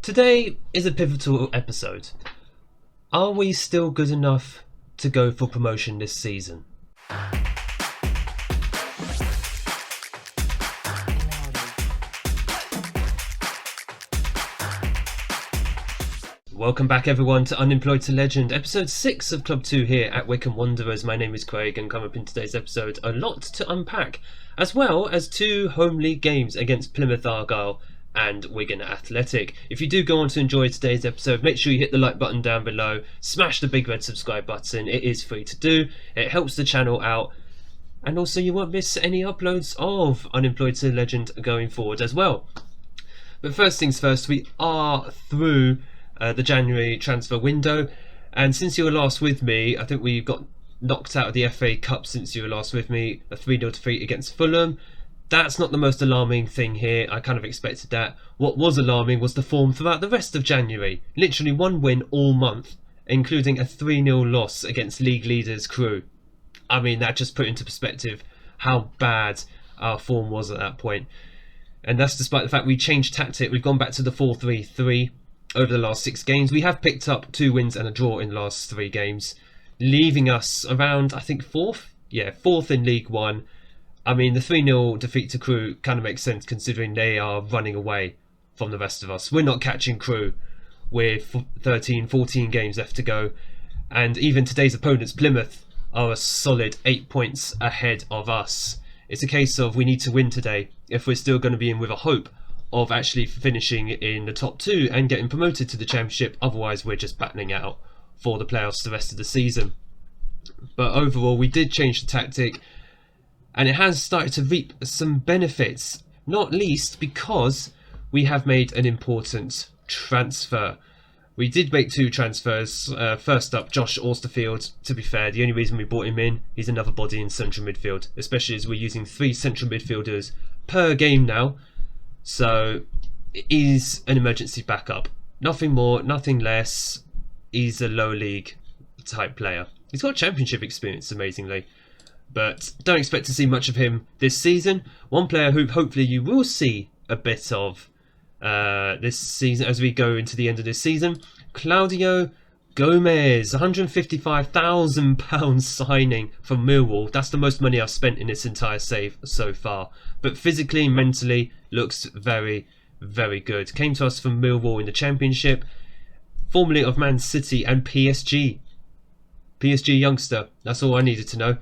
Today is a pivotal episode. Are we still good enough to go for promotion this season? Welcome back everyone to Unemployed to Legend, episode 6 of Club 2 here at Wycombe Wanderers. My name is Craig and come up in today's episode a lot to unpack, as well as 2 home league games against Plymouth Argyle and Wigan Athletic. If you do go on to enjoy today's episode, make sure you hit the like button down below, smash the big red subscribe button. It is free to do, it helps the channel out, and also you won't miss any uploads of Unemployed to Legend going forward as well. But first things first, we are through the January transfer window, and since you were last with me, I think we got knocked out of the FA Cup since you were last with me, a 3-0 defeat against Fulham. That's not the most alarming thing here, I kind of expected that. What was alarming was the form throughout the rest of January. Literally one win all month, including a 3-0 loss against league leaders Crewe. I mean, that just put into perspective how bad our form was at that point. And that's despite the fact we changed tactic. We've gone back to the 4-3-3 over the last 6 games. We have picked up 2 wins and a draw in the last 3 games, leaving us around, I think, 4th? Yeah, 4th in League 1. I mean, the 3-0 defeat to Crewe kind of makes sense considering they are running away from the rest of us. We're not catching Crewe with 13, 14 games left to go. And even today's opponents, Plymouth, are a solid 8 points ahead of us. It's a case of we need to win today if we're still going to be in with a hope of actually finishing in the top 2 and getting promoted to the Championship. Otherwise, we're just battling out for the playoffs the rest of the season. But overall, we did change the tactic, and it has started to reap some benefits, not least because we have made an important transfer. We did make 2 transfers. First up, Josh Austerfield. To be fair, the only reason we brought him in, he's another body in central midfield, especially as we're using 3 central midfielders per game now. So he's an emergency backup. Nothing more, nothing less. He's a low league type player. He's got championship experience, amazingly, but don't expect to see much of him this season. One player who hopefully you will see a bit of this season as we go into the end of this season, Claudio Gomez, £155,000 signing from Millwall. That's the most money I've spent in this entire save so far. But physically, mentally, looks very, very good. Came to us from Millwall in the Championship, formerly of Man City and PSG. PSG youngster, that's all I needed to know.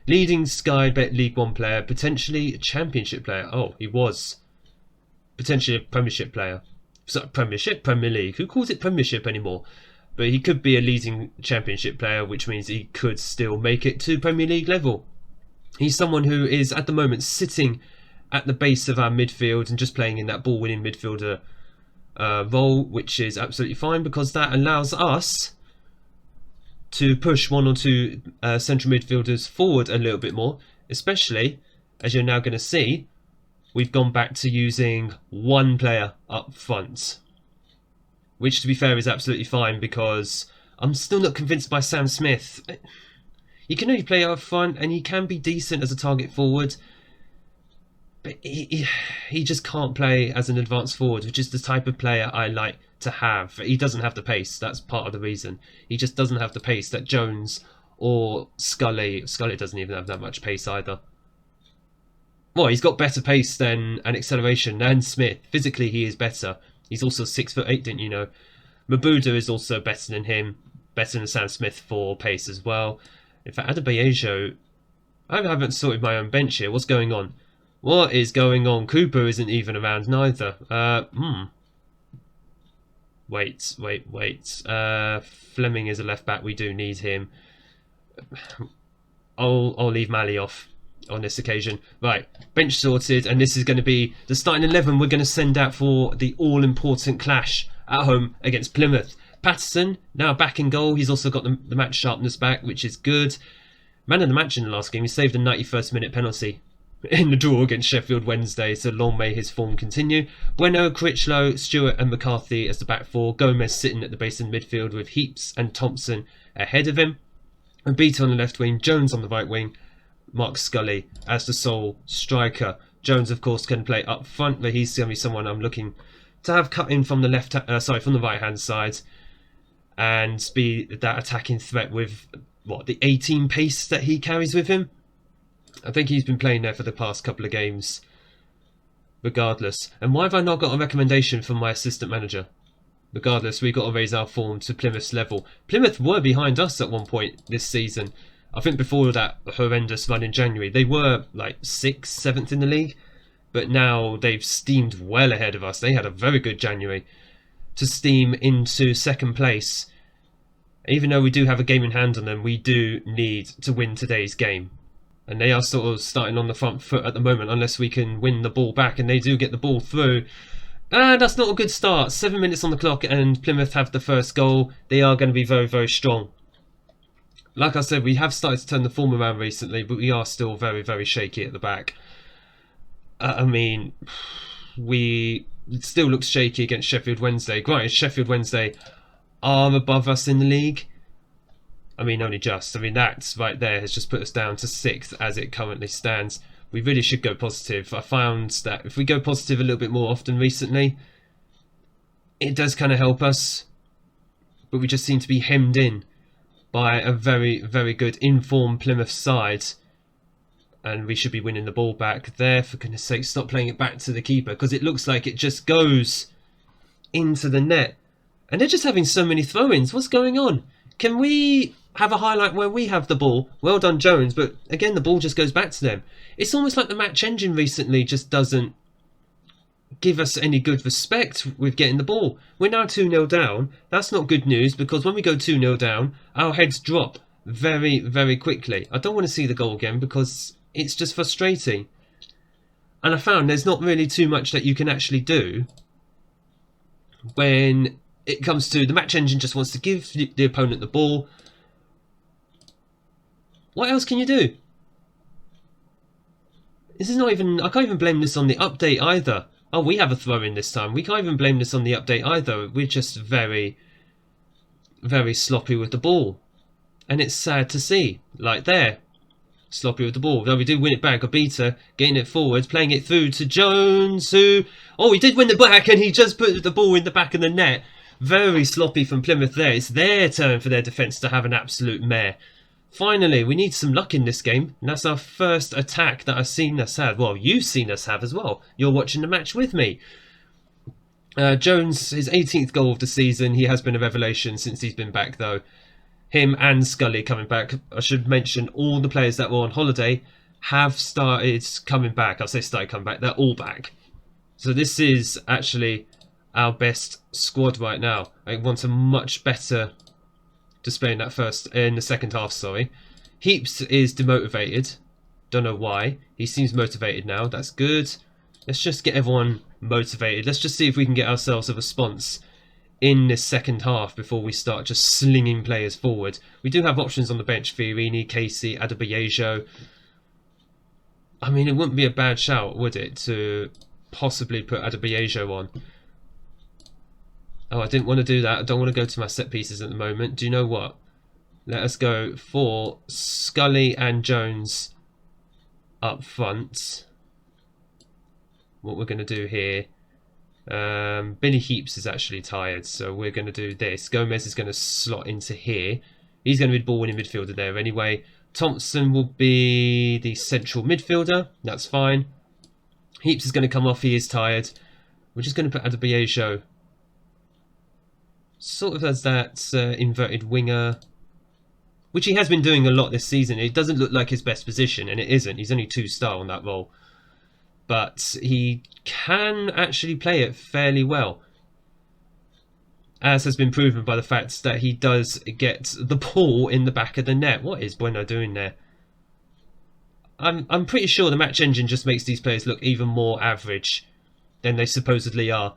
Leading Sky Bet League 1 player, potentially a Championship player. Oh, he was potentially a Premiership player. So, Premiership, Premier League. Who calls it Premiership anymore? But he could be a leading Championship player, which means he could still make it to Premier League level. He's someone who is at the moment sitting at the base of our midfield and just playing in that ball-winning midfielder role, which is absolutely fine because that allows us to push 1 or 2 central midfielders forward a little bit more, especially, as you're now going to see, we've gone back to using 1 player up front. Which, to be fair, is absolutely fine because I'm still not convinced by Sam Smith. He can only play up front and he can be decent as a target forward, but he just can't play as an advanced forward, which is the type of player I like to have. He doesn't have the pace, that's part of the reason. He just doesn't have the pace that Jones or Scully doesn't even have that much pace either. Well, he's got better pace than and acceleration than Smith. Physically, he is better. He's also 6'8", didn't you know? Mabuda is also better than him, better than Sam Smith for pace as well. In fact, Adebayo, I haven't sorted my own bench here. What's going on? What is going on? Cooper isn't even around neither. Wait. Fleming is a left back. We do need him. I'll leave Mali off on this occasion. Right, bench sorted, and this is going to be the starting 11 we're going to send out for the all-important clash at home against Plymouth. Patterson, now back in goal. He's also got the match sharpness back, which is good. Man of the match in the last game. He saved a 91st minute penalty in the draw against Sheffield Wednesday, so long may his form continue. Bueno, Critchlow, Stewart and McCarthy as the back 4. Gomez sitting at the base of the midfield with Heaps and Thompson ahead of him. And Beater on the left wing, Jones on the right wing, Mark Scully as the sole striker. Jones, of course, can play up front, but he's going to be someone I'm looking to have cut in from the from the right hand side and be that attacking threat with the 18 pace that he carries with him. I think he's been playing there for the past couple of games regardless. And why have I not got a recommendation from my assistant manager? Regardless, we've got to raise our form to Plymouth's level. Plymouth were behind us at one point this season. I think before that horrendous run in January, they were like 6th, 7th in the league. But now they've steamed well ahead of us. They had a very good January to steam into 2nd place. Even though we do have a game in hand on them, we do need to win today's game. And they are sort of starting on the front foot at the moment, unless we can win the ball back. And they do get the ball through. And that's not a good start. 7 minutes on the clock and Plymouth have the first goal. They are going to be very, very strong. Like I said, we have started to turn the form around recently, but we are still very, very shaky at the back. I mean, it still looks shaky against Sheffield Wednesday. Granted, Sheffield Wednesday are above us in the league. I mean, only just. I mean, that right there has just put us down to 6th as it currently stands. We really should go positive. I found that if we go positive a little bit more often recently, it does kind of help us. But we just seem to be hemmed in by a very, very good informed Plymouth side. And we should be winning the ball back there. For goodness sake, stop playing it back to the keeper, because it looks like it just goes into the net. And they're just having so many throw-ins. What's going on? Can we have a highlight where we have the ball? Well done, Jones. But again, the ball just goes back to them. It's almost like the match engine recently just doesn't give us any good respect with getting the ball. We're now 2-0 down. That's not good news, because when we go 2-0 down, our heads drop very, very quickly. I don't want to see the goal again, because it's just frustrating. And I found there's not really too much that you can actually do when it comes to the match engine just wants to give the opponent the ball. What else can you do? This is not even... I can't even blame this on the update either. Oh, we have a throw in this time. We can't even blame this on the update either. We're just very, very sloppy with the ball. And it's sad to see. Like there. Sloppy with the ball. Though we do win it back. Obita getting it forward, playing it through to Jones, who... Oh, he did win the back, and he just put the ball in the back of the net. Very sloppy from Plymouth there. It's their turn for their defence to have an absolute mare. Finally, we need some luck in this game. And that's our first attack that I've seen us have. Well, you've seen us have as well. You're watching the match with me. Jones, his 18th goal of the season. He has been a revelation since he's been back, though. Him and Scully coming back. I should mention all the players that were on holiday have started coming back. I'll say started coming back. They're all back. So this is actually our best squad right now. I want a much better display in the second half, sorry. Heaps is demotivated. Don't know why. He seems motivated now. That's good. Let's just get everyone motivated. Let's just see if we can get ourselves a response in this second half before we start just slinging players forward. We do have options on the bench. Fiorini, Casey, Adebayejo. I mean, it wouldn't be a bad shout, would it, to possibly put Adebayejo on. Oh, I didn't want to do that. I don't want to go to my set pieces at the moment. Do you know what? Let us go for Scully and Jones up front. What we're going to do here. Billy Heaps is actually tired, so we're going to do this. Gomez is going to slot into here. He's going to be the ball-winning midfielder there anyway. Thompson will be the central midfielder. That's fine. Heaps is going to come off. He is tired. We're just going to put Adebayejo sort of as that inverted winger, which he has been doing a lot this season. It doesn't look like his best position, and it isn't. He's only 2-star on that role. But he can actually play it fairly well, as has been proven by the fact that he does get the ball in the back of the net. What is Bueno doing there? I'm pretty sure the match engine just makes these players look even more average than they supposedly are.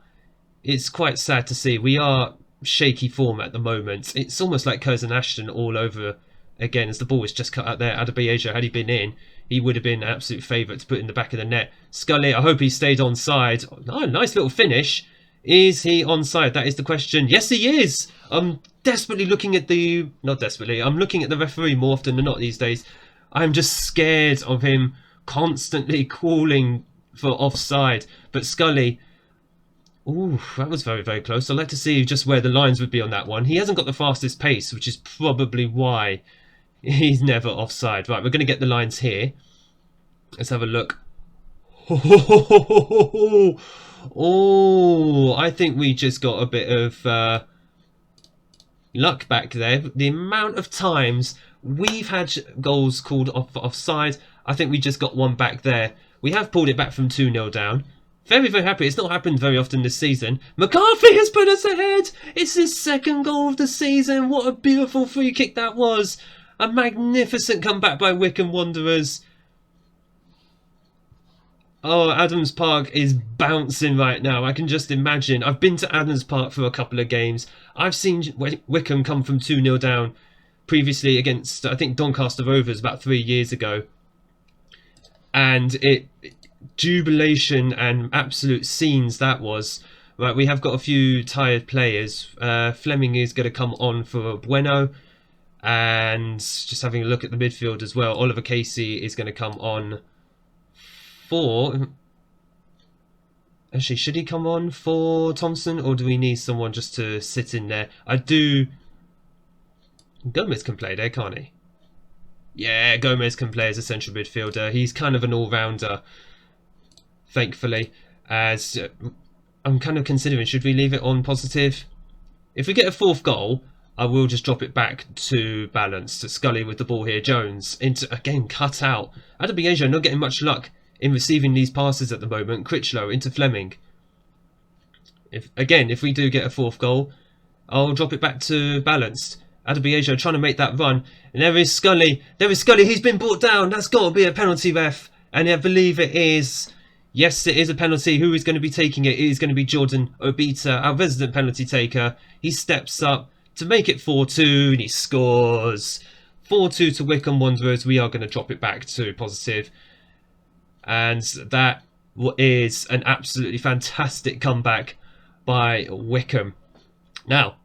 It's quite sad to see. We are shaky form at the moment. It's almost like Curzon Ashton all over again, as the ball was just cut out there. Adebayejo, had he been in, he would have been an absolute favourite to put in the back of the net. Scully, I hope he stayed onside. Oh, nice little finish. Is he onside? That is the question. Yes, he is. I'm desperately looking at the... Not desperately. I'm looking at the referee more often than not these days. I'm just scared of him constantly calling for offside. But Scully Ooh, that was very, very close. I'd like to see just where the lines would be on that one. He hasn't got the fastest pace, which is probably why he's never offside. Right, we're going to get the lines here. Let's have a look. Oh, I think we just got a bit of luck back there. The amount of times we've had goals called offside, I think we just got one back there. We have pulled it back from 2-0 down. Very, very happy. It's not happened very often this season. McCarthy has put us ahead. It's his second goal of the season. What a beautiful free kick that was. A magnificent comeback by Wycombe Wanderers. Oh, Adams Park is bouncing right now. I can just imagine. I've been to Adams Park for a couple of games. I've seen Wycombe come from 2-0 down previously against, I think, Doncaster Rovers about 3 years ago. And jubilation and absolute scenes that was. Right, we have got a few tired players. Fleming is going to come on for Bueno. And just having a look at the midfield as well. Oliver Casey is going to come on for... Actually, should he come on for Thompson, or do we need someone just to sit in there? I do... Gomez can play there, can't he? Yeah, Gomez can play as a central midfielder. He's kind of an all-rounder, thankfully. As I'm kind of considering, should we leave it on positive? If we get a fourth goal, I will just drop it back to balance. To Scully with the ball here. Jones, into again, cut out. Adebayo not getting much luck in receiving these passes at the moment. Critchlow into Fleming. If we do get a fourth goal, I'll drop it back to balanced. Adebayo trying to make that run. And there is Scully. There is Scully. He's been brought down. That's got to be a penalty, ref. And I believe it is. Yes, it is a penalty. Who is going to be taking it? It is going to be Jordan Obita, our resident penalty taker. He steps up to make it 4-2 and he scores. 4-2 to Wycombe Wanderers. We are going to drop it back to positive. And that is an absolutely fantastic comeback by Wycombe. Now,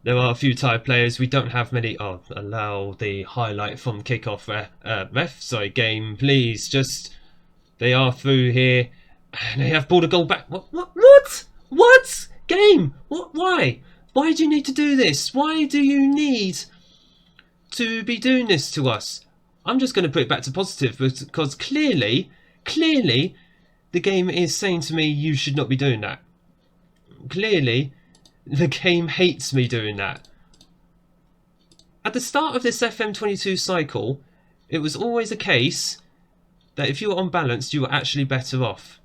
there are a few tired players. We don't have many. Oh, allow the highlight from kickoff ref. Sorry, game, please. Just, they are through here. And they have pulled a goal back. What? Game? What? Why? Why do you need to do this? Why do you need to be doing this to us? I'm just going to put it back to positive because clearly, the game is saying to me you should not be doing that. Clearly, the game hates me doing that. At the start of this FM22 cycle, it was always a case that if you were unbalanced, you were actually better off.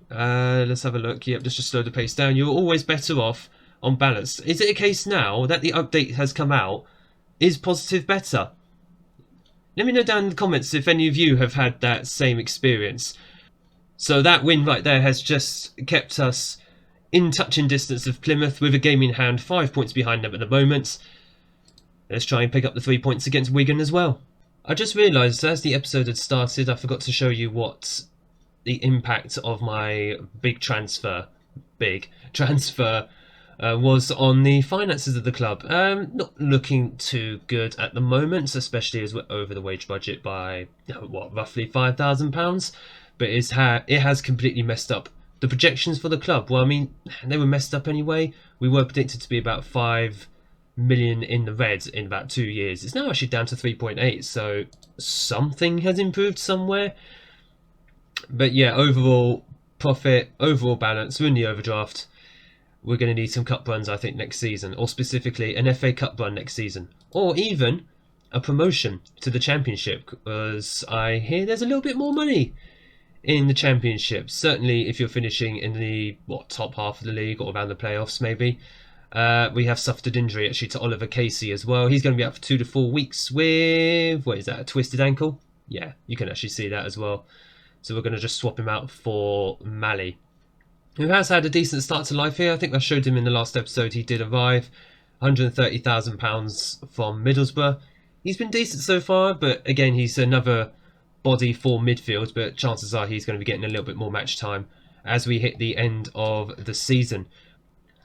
Let's have a look. Yep, let's just slow the pace down. You were always better off on balance. Is it a case now that the update has come out? Is positive better? Let me know down in the comments if any of you have had that same experience. So that win right there has just kept us in touching distance of Plymouth with a game in hand, 5 points behind them at the moment. Let's try and pick up the 3 points against Wigan as well. I just realised as the episode had started, I forgot to show you what the impact of my big transfer was on the finances of the club. Not looking too good at the moment, especially as we're over the wage budget by roughly £5,000. But it has completely messed up the projections for the club. Well, I mean, they were messed up anyway. We were predicted to be about 5 million in the red in about 2 years. It's now actually down to 3.8, so something has improved somewhere. But yeah, overall profit, overall balance, we're in the overdraft. We're going to need some cup runs, I think, next season, or specifically an FA Cup run next season, or even a promotion to the Championship, because I hear there's a little bit more money in the Championship. Certainly if you're finishing in the top half of the league or around the playoffs maybe. We have suffered an injury actually to Oliver Casey as well. He's going to be out for 2 to 4 weeks with, what is that, a twisted ankle? Yeah, you can actually see that as well. So we're going to just swap him out for Mally, who has had a decent start to life here. I think I showed him in the last episode. He did arrive. £130,000 from Middlesbrough. He's been decent so far, but again, he's another body for midfield, but chances are he's going to be getting a little bit more match time as we hit the end of the season.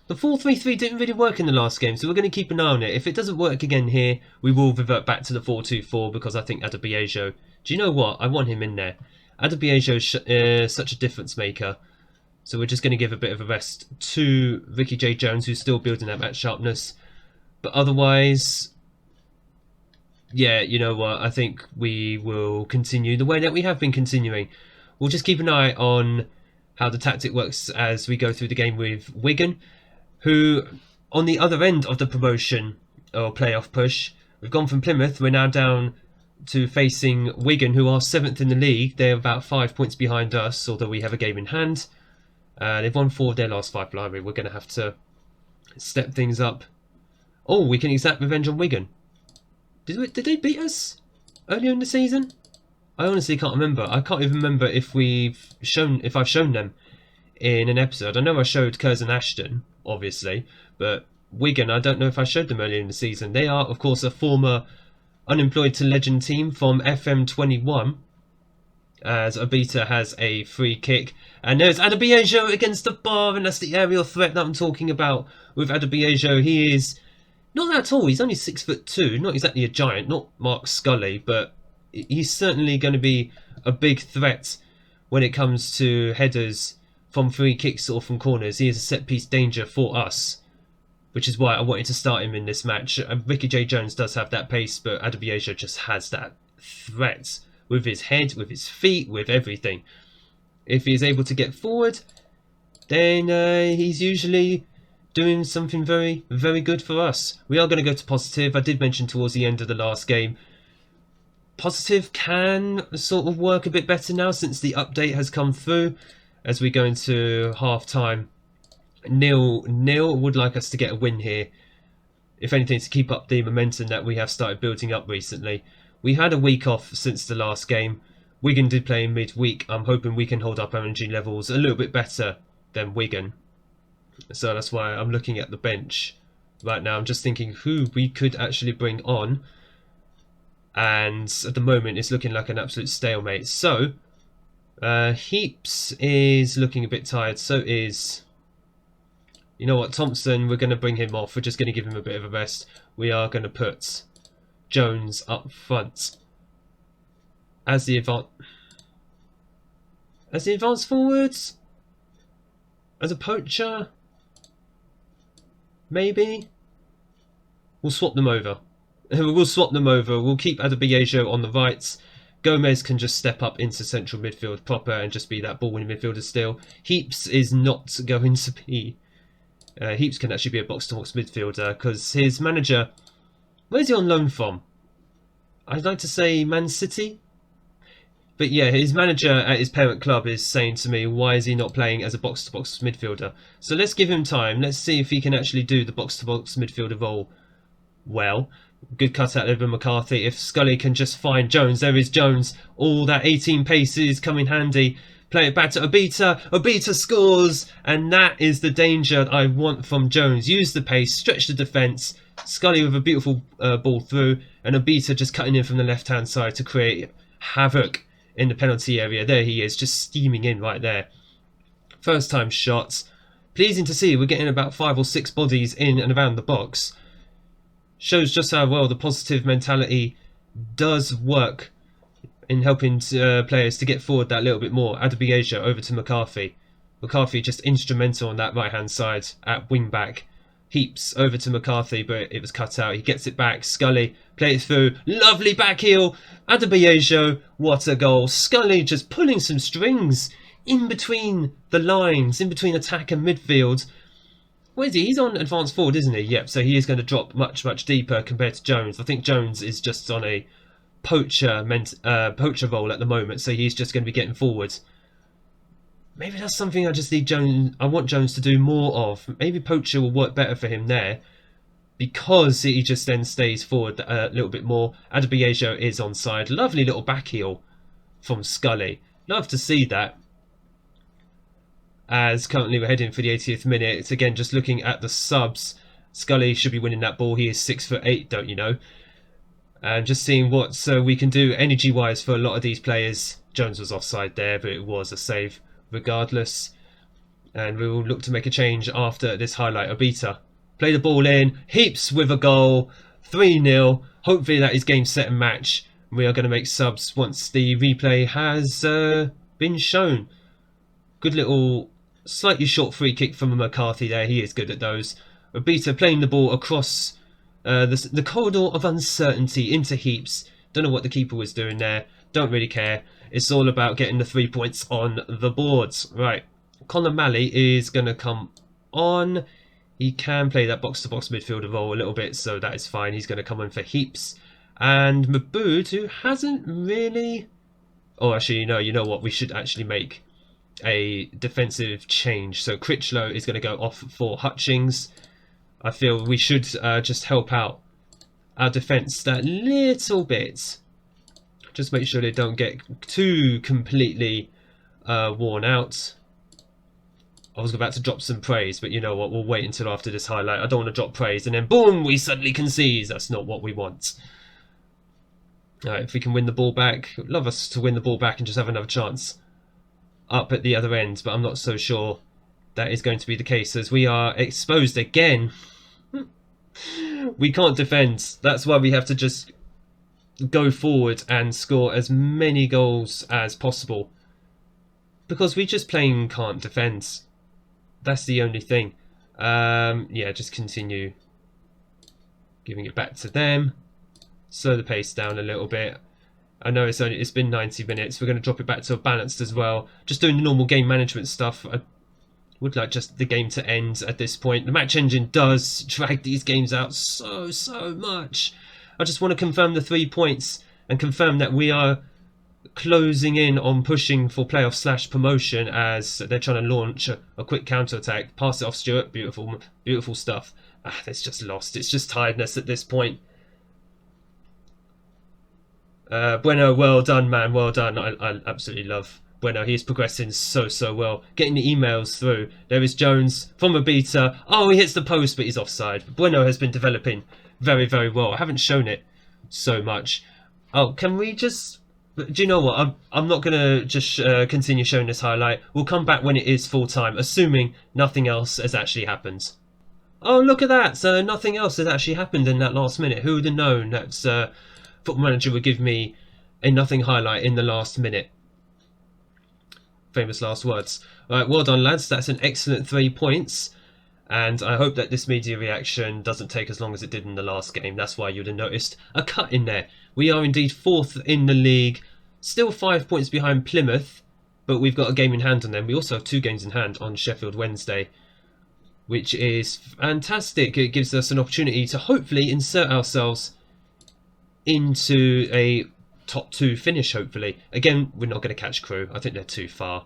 The 4-3-3 didn't really work in the last game, so we're going to keep an eye on it. If it doesn't work again here, we will revert back to the 4-2-4 because I think Adebayo... Do you know what? I want him in there. Adebayo is such a difference maker. So we're just going to give a bit of a rest to Ricky J. Jones, who's still building that match sharpness. But otherwise, yeah, you know what? I think we will continue the way that we have been continuing. We'll just keep an eye on how the tactic works as we go through the game with Wigan, who, on the other end of the promotion or playoff push, we've gone from Plymouth. We're now down to facing Wigan, who are 7th in the league. They're about 5 points behind us, although we have a game in hand. They've won 4 of their last 5. Blimey, we're going to have to step things up. Oh, we can exact revenge on Wigan. Did they beat us earlier in the season? I honestly can't remember. I can't even remember if I've shown them in an episode. I know I showed Curzon Ashton, obviously, but Wigan, I don't know if I showed them earlier in the season. They are, of course, a former Unemployed to Legend team from FM21, as Obita has a free kick. And there's Adebayo against the bar, and that's the aerial threat that I'm talking about with Adebayo. He is not that tall. He's only 6'2", not exactly a giant, not Mark Scully, but he's certainly going to be a big threat when it comes to headers from free kicks or from corners. He is a set-piece danger for us, which is why I wanted to start him in this match. Ricky J. Jones does have that pace, but Adebayo just has that threat with his head, with his feet, with everything. If he is able to get forward, then he's usually doing something very, very good for us. We are going to go to positive. I did mention towards the end of the last game, positive can sort of work a bit better now since the update has come through. As we go into half-time, Neil would like us to get a win here. If anything, to keep up the momentum that we have started building up recently. We had a week off since the last game. Wigan did play in midweek. I'm hoping we can hold up energy levels a little bit better than Wigan. So that's why I'm looking at the bench right now. I'm just thinking who we could actually bring on. And at the moment, it's looking like an absolute stalemate. So, Heaps is looking a bit tired. So is... You know what, Thompson, we're going to bring him off. We're just going to give him a bit of a rest. We are going to put Jones up front as the advance forwards, as a poacher. Maybe we'll swap them over. We'll swap them over. We'll keep Adebayo on the right. Gomez can just step up into central midfield proper and just be that ball-winning midfielder still. Heaps is not going to be. Heaps can actually be a box-to-box midfielder because his manager... Where's he on loan from? I'd like to say Man City. But yeah, his manager at his parent club is saying to me, why is he not playing as a box-to-box midfielder? So let's give him time. Let's see if he can actually do the box-to-box midfielder role well. Good cut out over McCarthy. If Scully can just find Jones, there is Jones. All that 18 paces come in handy. Play it back to Obita. Obita scores, and that is the danger I want from Jones. Use the pace, stretch the defence. Scully with a beautiful ball through, and Obita just cutting in from the left-hand side to create havoc in the penalty area. There he is, just steaming in right there. First time shots. Pleasing to see we're getting about 5 or 6 bodies in and around the box. Shows just how well the positive mentality does work in helping players to get forward that little bit more. Adebayo over to McCarthy. McCarthy just instrumental on that right hand side at wing back. Heaps over to McCarthy, but it was cut out. He gets it back. Scully, play it through. Lovely back heel. Adebayo, what a goal. Scully just pulling some strings in between the lines, in between attack and midfield. Where is he? He's on advanced forward, isn't he? Yep, so he is going to drop much, much deeper compared to Jones. I think Jones is just on a poacher role at the moment, so he's just going to be getting forward. Maybe that's something I just need Jones. I want Jones to do more of. Maybe poacher will work better for him there, because he just then stays forward a little bit more. Adebayo is onside. Lovely little back heel from Scully. Love to see that. As currently we're heading for the 80th minute. It's again just looking at the subs. Scully should be winning that ball. He is 6'8", don't you know? And just seeing what we can do energy-wise for a lot of these players. Jones was offside there, but it was a save regardless. And we will look to make a change after this highlight. Obita, play the ball in. Heaps with a goal. 3-0. Hopefully that is game, set and match. We are going to make subs once the replay has been shown. Good little Slightly short free kick from McCarthy there. He is good at those. Obita playing the ball across the corridor of uncertainty into Heaps. Don't know what the keeper was doing there. Don't really care. It's all about getting the 3 points on the boards. Right. Conor Malley is going to come on. He can play that box-to-box midfielder role a little bit, so that is fine. He's going to come on for Heaps. And Mabood, who hasn't really... Oh, actually, no, you know what? We should actually make a defensive change. So Critchlow is going to go off for Hutchings. I feel we should just help out our defence that little bit. Just make sure they don't get too completely worn out. I was about to drop some praise, but you know what? We'll wait until after this highlight. I don't want to drop praise and then boom, we suddenly concede. That's not what we want. Alright, if we can win the ball back, I'd love us to win the ball back and just have another chance up at the other end, but I'm not so sure that is going to be the case as we are exposed again. We can't defend. That's why we have to just go forward and score as many goals as possible, because we just plain can't defend. That's the only thing. Yeah, just continue giving it back to them. Slow the pace down a little bit. I know it's been 90 minutes. We're going to drop it back to a balanced as well. Just doing the normal game management stuff. I would like just the game to end at this point. The match engine does drag these games out so much. I just want to confirm the 3 points and confirm that we are closing in on pushing for playoff / promotion, as they're trying to launch a quick counter-attack. Pass it off Stuart. Beautiful stuff. It's just lost. It's just tiredness at this point. Bueno, well done, man. Well done. I absolutely love Bueno. He's progressing so well. Getting the emails through. There is Jones from Obita. Oh, he hits the post, but he's offside. Bueno has been developing very well. I haven't shown it so much. Oh, can we just... Do you know what? I'm not going to just continue showing this highlight. We'll come back when it is full time, assuming nothing else has actually happened. Oh, look at that. So nothing else has actually happened in that last minute. Who would have known that Football Manager would give me a nothing highlight in the last minute? Famous last words. Alright, well done, lads. That's an excellent 3 points. And I hope that this media reaction doesn't take as long as it did in the last game. That's why you'd have noticed a cut in there. We are indeed 4th in the league. Still 5 points behind Plymouth, but we've got a game in hand on them. We also have 2 games in hand on Sheffield Wednesday, which is fantastic. It gives us an opportunity to hopefully insert ourselves into a top 2 finish, hopefully. Again, we're not going to catch Crew. I think they're too far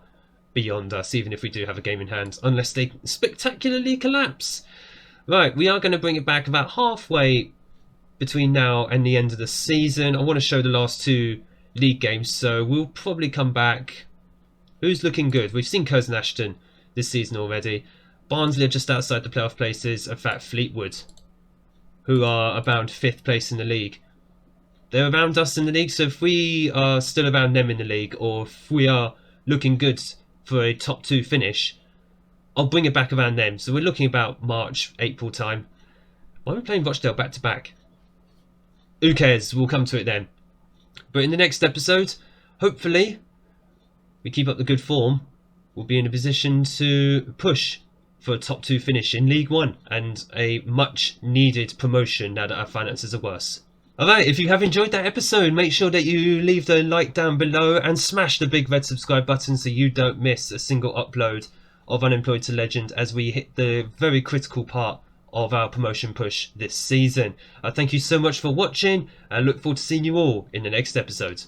beyond us, even if we do have a game in hand, unless they spectacularly collapse. Right, we are going to bring it back about halfway between now and the end of the season. I want to show the last 2 league games, so we'll probably come back. Who's looking good? We've seen Curzon Ashton this season already. Barnsley are just outside the playoff places. In fact, Fleetwood, who are around 5th place in the league. They're around us in the league, so if we are still around them in the league, or if we are looking good for a top 2 finish, I'll bring it back around them. So we're looking about March, April time. Why are we playing Rochdale back to back? Who cares? We'll come to it then. But in the next episode, hopefully, we keep up the good form. We'll be in a position to push for a top 2 finish in League One and a much needed promotion now that our finances are worse. Alright, if you have enjoyed that episode, make sure that you leave the like down below and smash the big red subscribe button so you don't miss a single upload of Unemployed to Legend as we hit the very critical part of our promotion push this season. Thank you so much for watching, and I look forward to seeing you all in the next episode.